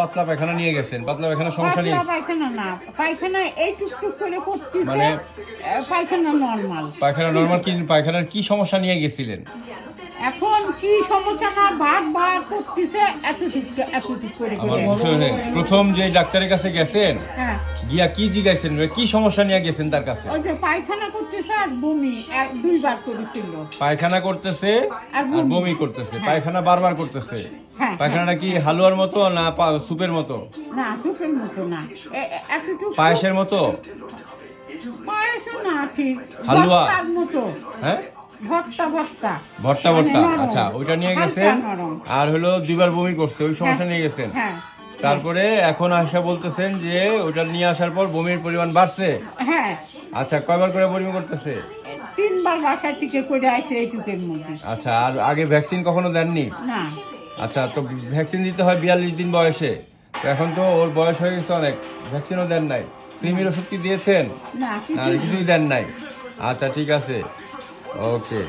পাতলা পায়খানা নিয়ে গেছেন, পাতলা পায়খানা সমস্যা নিয়ে? পায়খানা না, পায়খানা এই টুকটুক করে করতেছে, মানে পায়খানা নরমাল। পায়খানা নরমাল, কি পায়খানার কি সমস্যা নিয়ে গেছিলেন? এখন কি সমস্যা না, ভাত করতেছে এতটুক করে আমার করে। বুঝতে নেই। প্রথম যে ডাক্তারের কাছে গেছেন, হ্যাঁ, গিয়া কি জিজ্ঞাসেন, কি সমস্যা নিয়ে গেছেন তার কাছে? ওই যে পায়খানা করতেছে আর বমি দুইবার করেছিল। পায়খানা করতেছে আর আর বমি করতেছে, হ্যাঁ। পায়খানা বারবার করতেছে। হ্যাঁ, পায়খানাটা কি হালুয়ার মতো না সুপের মতো? না, সুপের মতো না, এতটুকু। পায়েসের মতো? পায়েসও না, ঠিক হালুয়া? ভর্তার মতো। হ্যাঁ, ভর্তা ভর্তা। মানে নরম। আচ্ছা, ওইটা নিয়ে হালকা গেছেন। নরম। আর হলো দুইবার বমি করছে, ওই সমস্যা হ্যাঁ, নিয়ে গেছেন। হ্যাঁ, তারপরে এখন আসা বলতেছেন যে ওইটা নিয়ে আসার পর বমির পরিমাণ বাড়ছে। হ্যাঁ, আচ্ছা, কয়বার করে বমি করতেছে? 3বার বাসা থেকে করে আসে এইটুকের মধ্যে। আচ্ছা, আর আগে ভ্যাকসিন কখনো দেননি? না, আচ্ছা, তো ভ্যাকসিন দিতে হয় 42 দিন বয়সে। তো এখন তো ওর বয়স হয়ে গেছে অনেক, ভ্যাকসিনও দেন নাই। কৃমির ওষুধ কি দিয়েছেন? না, আর কিছুই দেন নাই। আচ্ছা, ঠিক আছে, ওকে।